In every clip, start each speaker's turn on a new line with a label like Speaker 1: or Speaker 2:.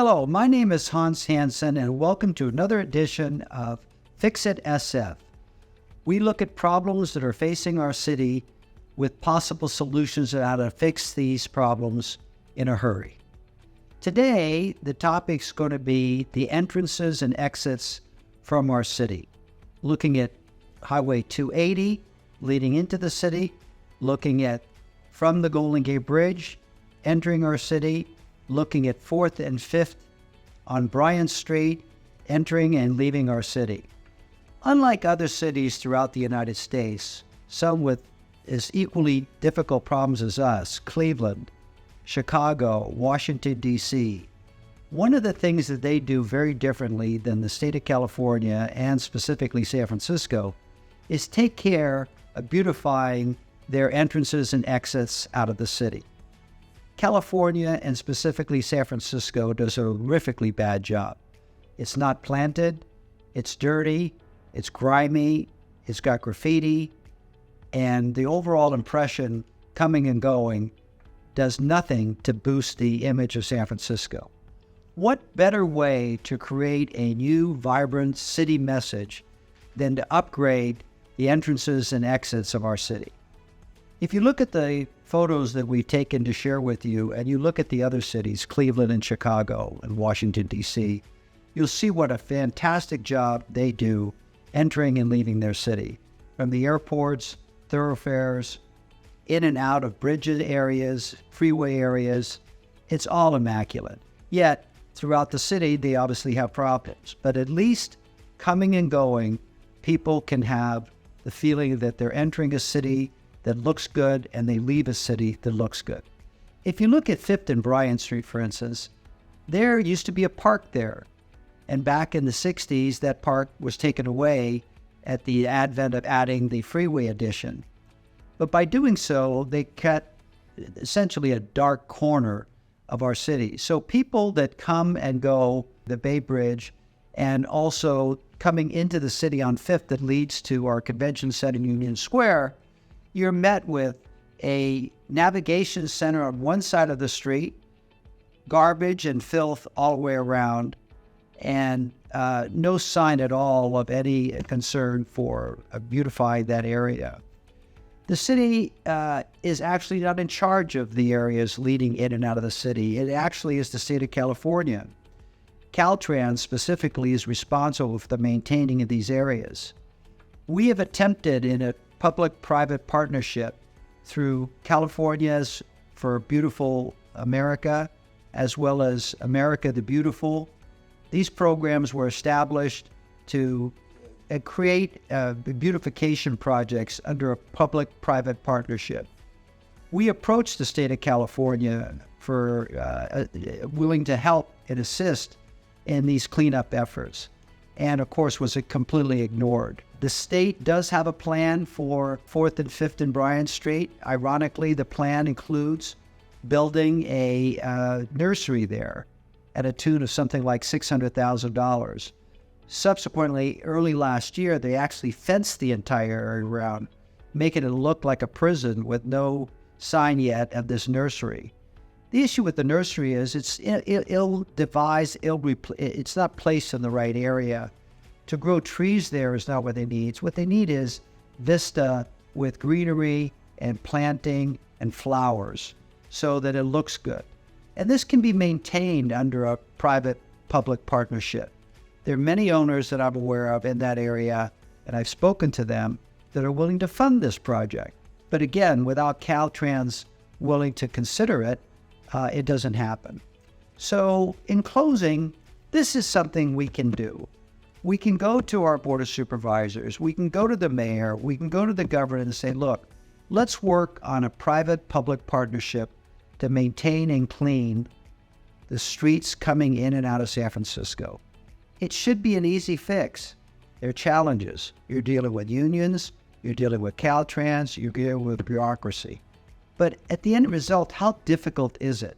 Speaker 1: Hello, my name is Hansson, and welcome to another edition of FixSF. We look at problems that are facing our city with possible solutions on how to fix these problems in a hurry. Today, the topic's going to be the entrances and exits from our city, looking at Highway 280 leading into the city, looking at from the Golden Gate Bridge, entering our city, looking at 4th and 5th on Bryant Street, entering and leaving our city. Unlike other cities throughout the United States, some with as equally difficult problems as us, Cleveland, Chicago, Washington, D.C., one of the things that they do very differently than the state of California and specifically San Francisco is take care of beautifying their entrances and exits out of the city. California, and specifically San Francisco, does a horrifically bad job. It's not planted, it's dirty, it's grimy, it's got graffiti, and the overall impression coming and going does nothing to boost the image of San Francisco. What better way to create a new, vibrant city message than to upgrade the entrances and exits of our city? If you look at the photos that we've taken to share with you, and you look at the other cities, Cleveland and Chicago and Washington, D.C., you'll see what a fantastic job they do entering and leaving their city. From the airports, thoroughfares, in and out of bridge areas, freeway areas, it's all immaculate. Yet, throughout the city, they obviously have problems. But at least coming and going, people can have the feeling that they're entering a city that looks good, and they leave a city that looks good. If you look at 5th and Bryant Street, for instance, there used to be a park there. And back in the 60s, that park was taken away at the advent of adding the freeway addition. But by doing so, they cut essentially a dark corner of our city. So people that come and go the Bay Bridge, and also coming into the city on 5th that leads to our convention center in Union Square, you're met with a navigation center on one side of the street, garbage and filth all the way around, and no sign at all of any concern for beautifying that area. The city is actually not in charge of the areas leading in and out of the city. It actually is the state of California. Caltrans specifically is responsible for the maintaining of these areas. We have attempted in a public-private partnership through California's for Beautiful America, as well as America the Beautiful. These programs were established to create beautification projects under a public-private partnership. We approached the state of California for willing to help and assist in these cleanup efforts, and of course was completely ignored. The state does have a plan for 4th and 5th and Bryant Street. Ironically, the plan includes building a nursery there at a tune of something like $600,000. Subsequently, early last year, they actually fenced the entire area around, making it look like a prison with no sign yet of this nursery. The issue with the nursery is it's ill-devised, it's not placed in the right area. To grow trees there is not what they need. What they need is vista with greenery and planting and flowers so that it looks good. And this can be maintained under a private-public partnership. There are many owners that I'm aware of in that area, and I've spoken to them, that are willing to fund this project. But again, without Caltrans willing to consider it, it doesn't happen. So in closing, this is something we can do. We can go to our Board of Supervisors, we can go to the mayor, we can go to the governor and say, look, let's work on a private-public partnership to maintain and clean the streets coming in and out of San Francisco. It should be an easy fix. There are challenges. You're dealing with unions, you're dealing with Caltrans, you're dealing with bureaucracy. But at the end result, how difficult is it?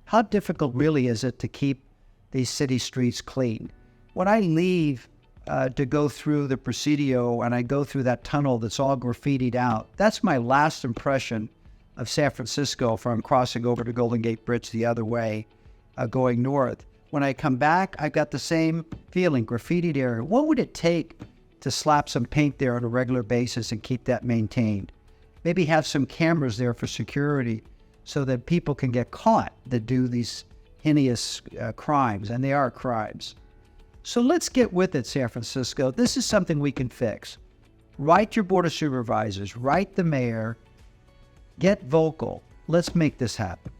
Speaker 1: How difficult really is it to keep these city streets clean? When I leave to go through the Presidio and I go through that tunnel that's all graffitied out, that's my last impression of San Francisco from crossing over the Golden Gate Bridge the other way, going north. When I come back, I've got the same feeling, graffitied area. What would it take to slap some paint there on a regular basis and keep that maintained? Maybe have some cameras there for security so that people can get caught that do these heinous crimes, and they are crimes. So let's get with it, San Francisco. This is something we can fix. Write your Board of Supervisors, write the mayor, get vocal. Let's make this happen.